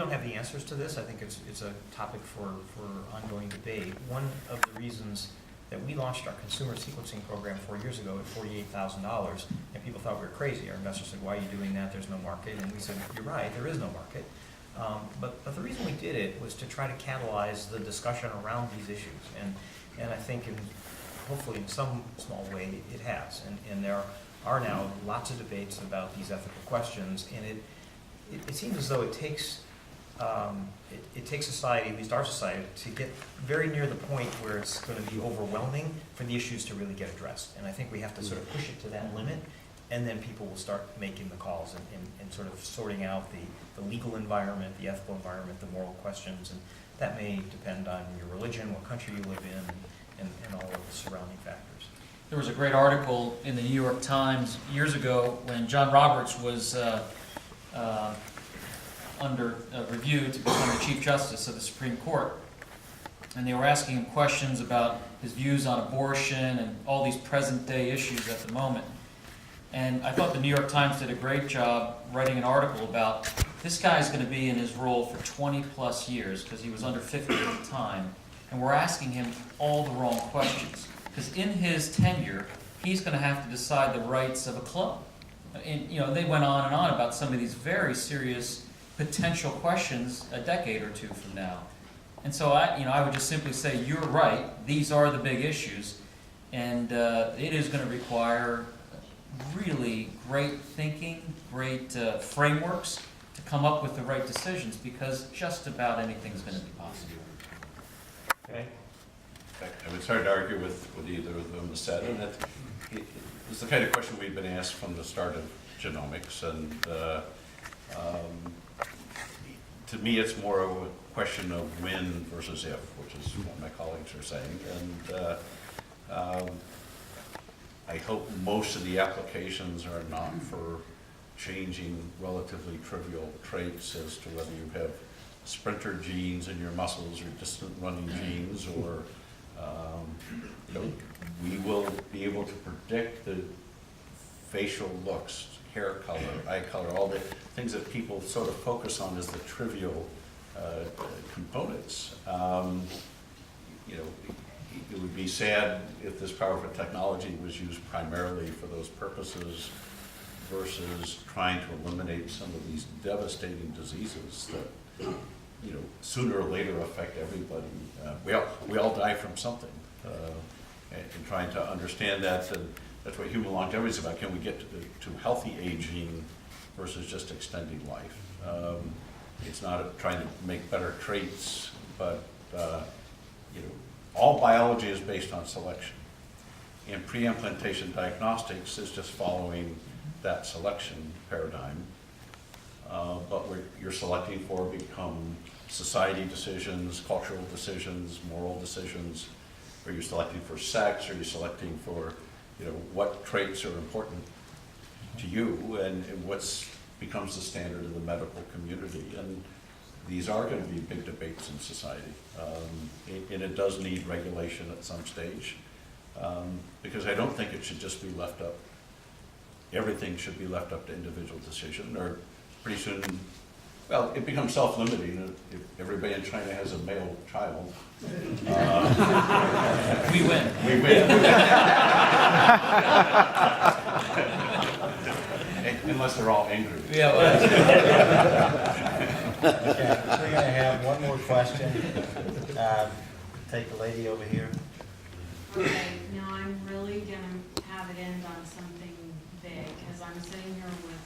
don't have the answers to this. I think it's a topic for ongoing debate. One of the reasons that we launched our consumer sequencing program 4 years ago at $48,000, and people thought we were crazy. Our investors said, "Why are you doing that? There's no market." And we said, "You're right, there is no market." But the reason we did it was to try to catalyze the discussion around these issues, and I think hopefully in some small way it has. And there are now lots of debates about these ethical questions, and it seems as though it takes society, at least our society, to get very near the point where it's going to be overwhelming for the issues to really get addressed. And I think we have to sort of push it to that limit, and then people will start making the calls and sort of sorting out the legal environment, the ethical environment, the moral questions, and that may depend on your religion, what country you live in, and all of the surrounding factors. There was a great article in the New York Times years ago when John Roberts was under review to become the Chief Justice of the Supreme Court. And they were asking him questions about his views on abortion and all these present-day issues at the moment. And I thought the New York Times did a great job writing an article about this guy's going to be in his role for 20-plus years because he was under 50 at the time. And we're asking him all the wrong questions. Because in his tenure, he's going to have to decide the rights of a club. And, they went on and on about some of these very serious potential questions a decade or two from now. And so I would just simply say, you're right, these are the big issues, and it is going to require really great thinking, great frameworks to come up with the right decisions, because just about anything is going to be possible. Okay. It's hard to argue with either of them said, and it's the kind of question we've been asked from the start of genomics, and to me it's more of a question of when versus if, which is what my colleagues are saying, and I hope most of the applications are not for changing relatively trivial traits as to whether you have sprinter genes in your muscles or distant running genes, or we will be able to predict the facial looks, hair color, eye color, all the things that people sort of focus on as the trivial components. It would be sad if this powerful technology was used primarily for those purposes versus trying to eliminate some of these devastating diseases that sooner or later affect everybody. We all die from something, and trying to understand that, and that's what human longevity is about. Can we get to healthy aging versus just extending life? It's not trying to make better traits, but all biology is based on selection, and pre-implantation diagnostics is just following that selection paradigm. But what you're selecting for become society decisions, cultural decisions, moral decisions. Are you selecting for sex? Are you selecting for what traits are important to you, and what becomes the standard of the medical community? And these are going to be big debates in society, and it does need regulation at some stage, because I don't think it should just be left up. Everything should be left up to individual decision, or pretty soon, well, it becomes self-limiting. If everybody in China has a male child, we win. We win. Unless they're all angry. Yeah. Okay, we're going to have one more question. Take the lady over here. Okay, now I'm really going to have it end on something big, because I'm sitting here with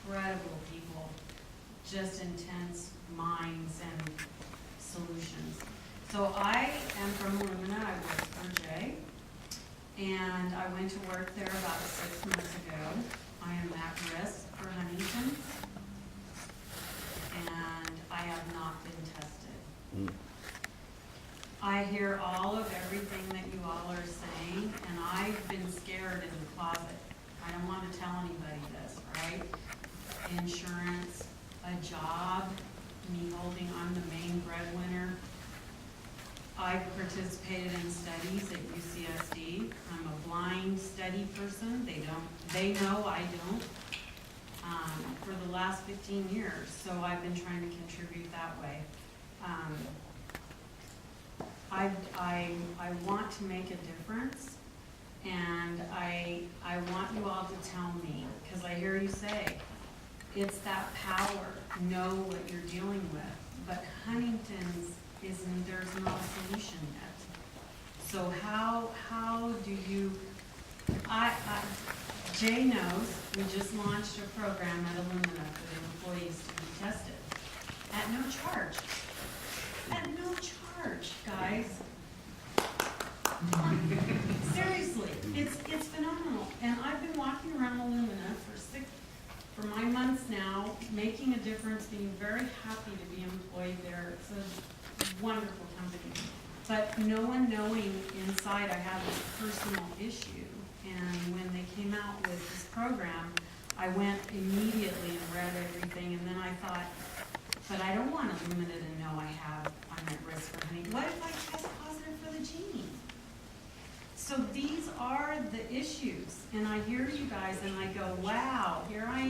incredible people, just intense minds and solutions. So I am from Illumina. I work for Jay, and I went to work there about 6 months ago. I am at risk for Huntington's, and I have not been tested. I hear all of everything that you all are saying, and I've been scared in the closet. I don't want to tell anybody this, right? Insurance, a job, me holding on the main breadwinner. I've participated in studies at UCSD. I'm a blind study person. They know I don't. for the last 15 years, so I've been trying to contribute that way. I want to make a difference, and I want you all to tell me, because I hear you say, it's that power, know what you're dealing with, but Huntington's there's not a solution yet. So how do you, Jay knows, we just launched a program at Illumina for the employees to be tested, at no charge. At no charge, guys. Seriously, it's phenomenal. And I've been walking around Illumina for 9 months now, making a difference, being very happy to be employed there. It's a wonderful company. But no one knowing inside I have this personal issue. And when they came out with this program, I went immediately and read everything, and then I thought, but I don't want Illumina to know I'm at risk for Huntington. What if I test positive for the gene? So these are the issues, and I hear you guys and I go, wow, here I